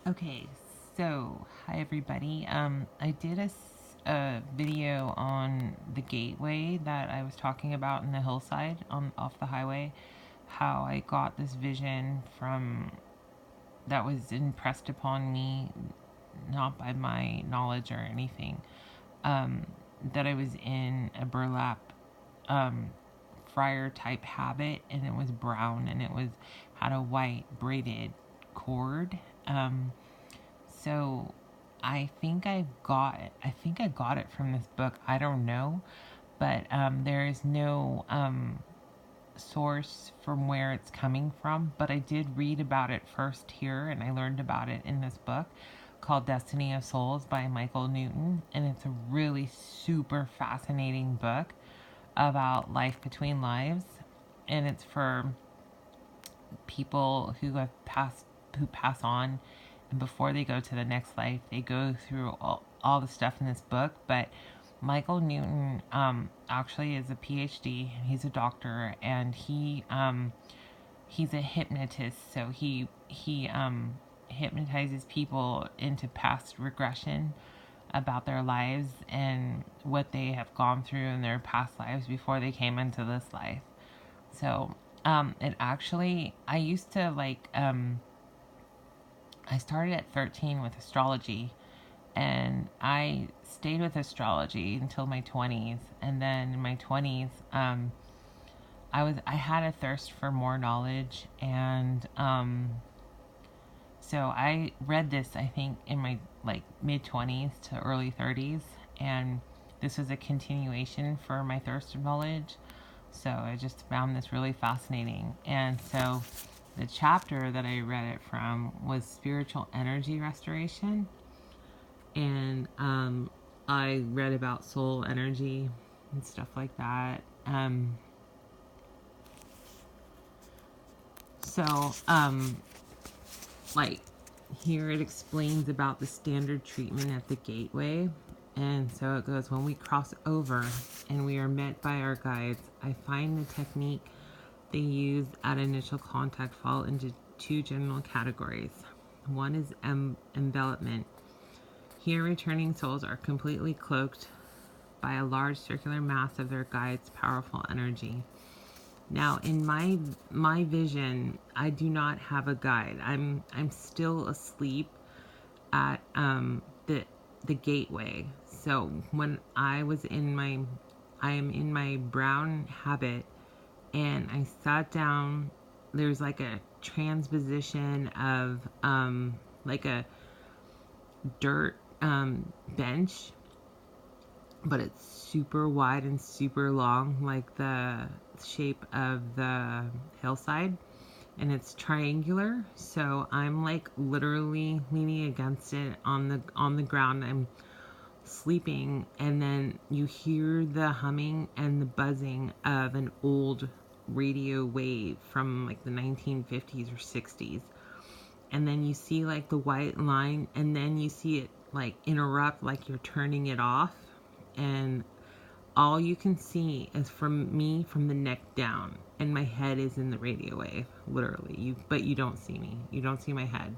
Okay, so hi everybody. I did a video on the gateway that I was talking about in the hillside on off the highway. How I got this vision from that was impressed upon me, not by my knowledge or anything. That I was in a burlap um, friar type habit, and it was brown, and it was had a white braided cord. So I think I got it from this book. I don't know, but there is no source from where it's coming from. But I did read about it first here, and I learned about it in this book called Destiny of Souls by Michael Newton, and it's a really super fascinating book about life between lives, and it's for people who pass on, and before they go to the next life they go through all the stuff in this book. But Michael Newton actually is a PhD. He's a doctor, and he's a hypnotist. So he hypnotizes people into past regression about their lives and what they have gone through in their past lives before they came into this life. So it actually, I used to I started at 13 with astrology, and I stayed with astrology until my 20s. And then in my 20s, I had a thirst for more knowledge, and so I read this, I think, in my mid 20s to early 30s, and this was a continuation for my thirst of knowledge. So I just found this really fascinating. And so the chapter that I read it from was spiritual energy restoration. And I read about soul energy and stuff like that. So, like, here it explains about the standard treatment at the gateway. And so it goes, when we cross over and we are met by our guides, I find the technique they use at initial contact fall into two general categories. One is envelopment. Here, returning souls are completely cloaked by a large circular mass of their guide's powerful energy. Now, in my vision, I do not have a guide. I'm still asleep at the gateway. So when I am in my brown habit, and I sat down. There's like a transposition of like a dirt bench, but it's super wide and super long, like the shape of the hillside, and it's triangular. So I'm like literally leaning against it on the ground. I'm sleeping, and then you hear the humming and the buzzing of an old radio wave from like the 1950s or 60s, and then you see like the white line, and then you see it like interrupt, like you're turning it off, and all you can see is from me from the neck down, and my head is in the radio wave, literally. But you don't see me, you don't see my head.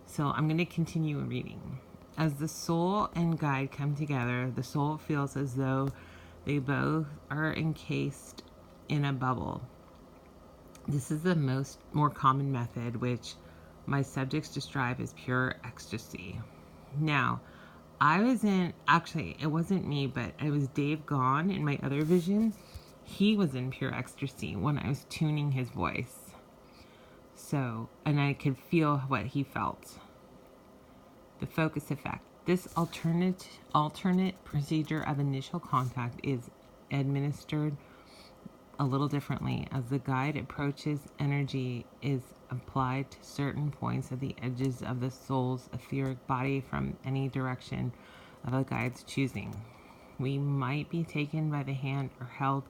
So I'm going to continue reading. As the soul and guide come together, the soul feels as though they both are encased in a bubble. This is the more common method, which my subjects describe as pure ecstasy. Now, it wasn't me, but it was Dave Gone in my other vision. He was in pure ecstasy when I was tuning his voice. So, and I could feel what he felt. The focus effect. This alternate procedure of initial contact is administered a little differently. As the guide approaches, energy is applied to certain points at the edges of the soul's etheric body from any direction of the guide's choosing. We might be taken by the hand or held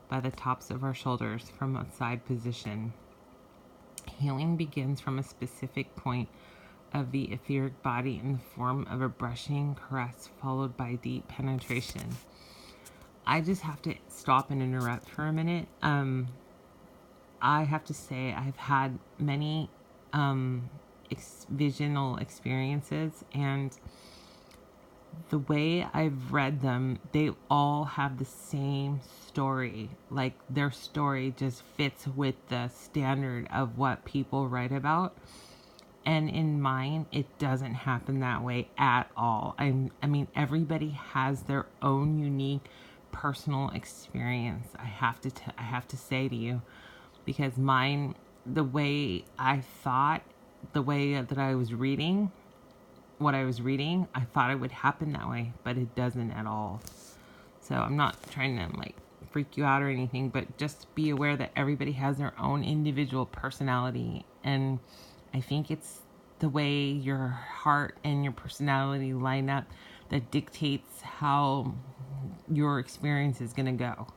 by the tops of our shoulders from a side position. Healing begins from a specific point of the etheric body in the form of a brushing caress followed by deep penetration. I just have to stop and interrupt for a minute. I have to say I've had many visional experiences, and the way I've read them, they all have the same story. Like, their story just fits with the standard of what people write about. And in mine, it doesn't happen that way at all. I mean, everybody has their own unique personal experience. I have to say to you, because mine, the way I thought, the way that I was reading, what I was reading, I thought it would happen that way, but it doesn't at all. So I'm not trying to like freak you out or anything, but just be aware that everybody has their own individual personality, and I think it's the way your heart and your personality line up that dictates how your experience is going to go.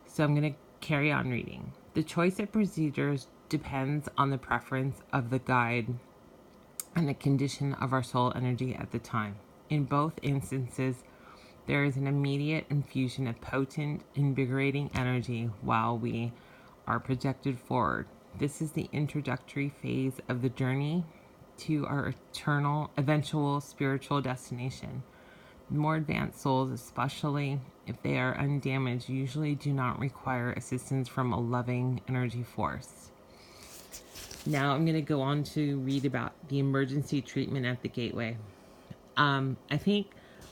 So I'm going to carry on reading. The choice of procedures depends on the preference of the guide and the condition of our soul energy at the time. In both instances, there is an immediate infusion of potent, invigorating energy while we are projected forward. This is the introductory phase of the journey to our eventual spiritual destination. More advanced souls, especially if they are undamaged, usually do not require assistance from a loving energy force. Now I'm going to go on to read about the emergency treatment at the gateway. I think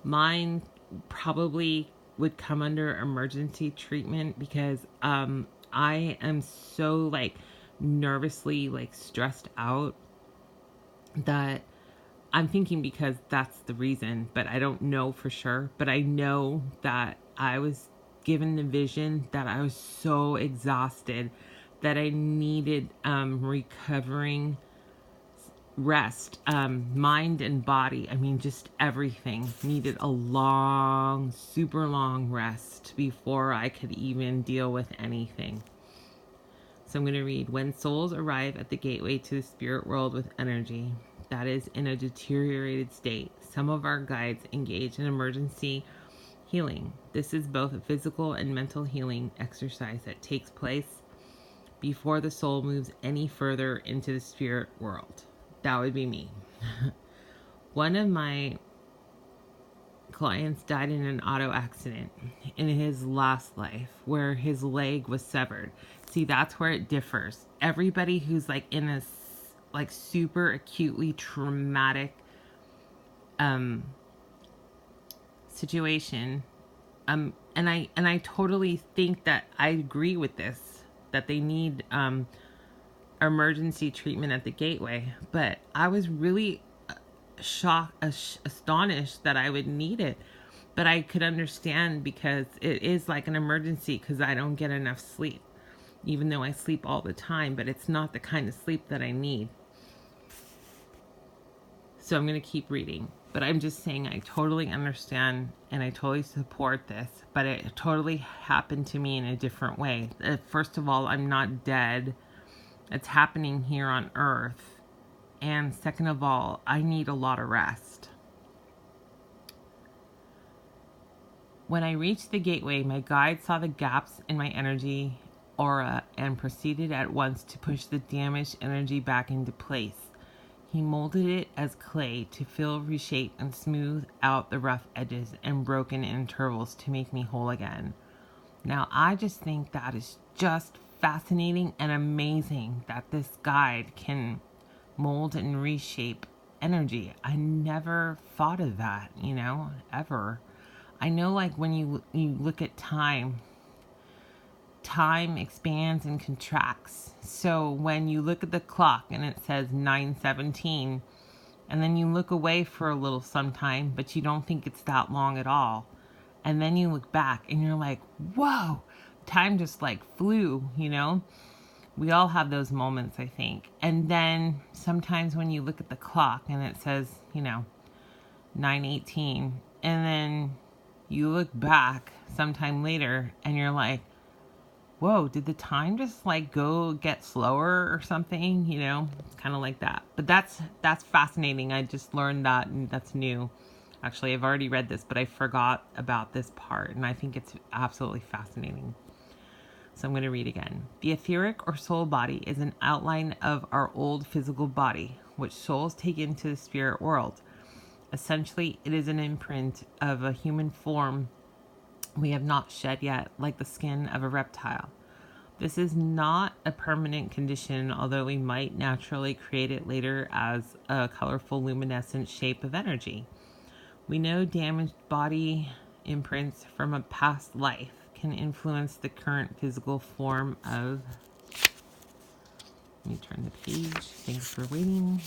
mine probably would come under emergency treatment because I am so like nervously like stressed out that I'm thinking because that's the reason, but I don't know for sure. But I know that I was given the vision that I was so exhausted that I needed recovering rest, mind and body. I mean, just everything needed a long, super long rest before I could even deal with anything. So I'm going to read, when souls arrive at the gateway to the spirit world with energy that is in a deteriorated state, some of our guides engage in emergency healing. This is both a physical and mental healing exercise that takes place before the soul moves any further into the spirit world. That would be me. One of my clients died in an auto accident in his last life where his leg was severed. See, that's where it differs. Everybody who's like in a like super acutely traumatic situation, and I totally think that I agree with this, that they need emergency treatment at the gateway, but I was really astonished that I would need it. But I could understand because it is like an emergency because I don't get enough sleep, even though I sleep all the time, but it's not the kind of sleep that I need. So I'm going to keep reading, but I'm just saying I totally understand and I totally support this, but it totally happened to me in a different way. First of all, I'm not dead. It's happening here on Earth. And second of all, I need a lot of rest. When I reached the gateway, my guide saw the gaps in my energy aura and proceeded at once to push the damaged energy back into place. He molded it as clay to fill, reshape, and smooth out the rough edges and broken intervals to make me whole again. Now, I just think that is just fascinating and amazing that this guide can mold and reshape energy. I never thought of that, ever. I know, like, when you look at time expands and contracts. So when you look at the clock and it says 9:17, and then you look away for a little sometime, but you don't think it's that long at all. And then you look back and you're like, whoa, time just like flew, We all have those moments, I think. And then sometimes when you look at the clock and it says, 9:18, and then you look back sometime later and you're like, whoa, did the time just like go get slower or something? Kind of like that. But that's fascinating. I just learned that, and that's new. Actually, I've already read this, but I forgot about this part, and I think it's absolutely fascinating. So I'm going to read again. The etheric or soul body is an outline of our old physical body, which souls take into the spirit world. Essentially, it is an imprint of a human form we have not shed yet, like the skin of a reptile. This is not a permanent condition, although we might naturally create it later as a colorful luminescent shape of energy. We know damaged body imprints from a past life can influence the current physical form of... Let me turn the page. Thanks for waiting.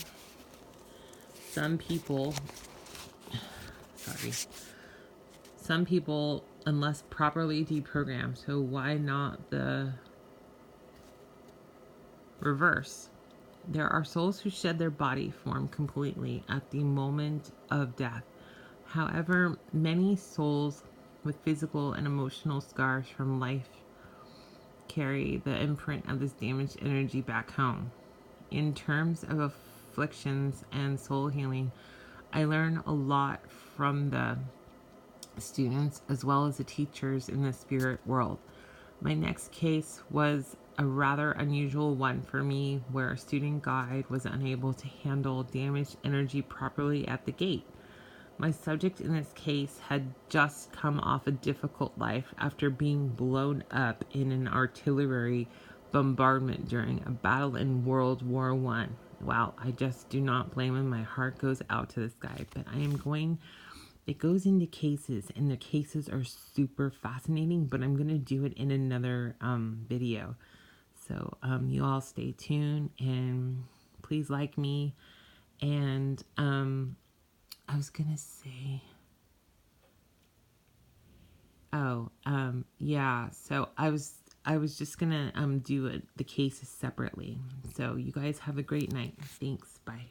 Some people, unless properly deprogrammed, so why not the reverse? There are souls who shed their body form completely at the moment of death. However, many souls with physical and emotional scars from life carry the imprint of this damaged energy back home. In terms of afflictions and soul healing, I learn a lot from the students as well as the teachers in the spirit world. My next case was a rather unusual one for me, where a student guide was unable to handle damaged energy properly at the gate. My subject in this case had just come off a difficult life after being blown up in an artillery bombardment during a battle in World War I. Wow, I just do not blame him. My heart goes out to this guy. But it goes into cases, and the cases are super fascinating, but I'm going to do it in another video. So you all stay tuned, and please like me. And I was gonna say, yeah. So I was just gonna do the cases separately. So you guys have a great night. Thanks. Bye.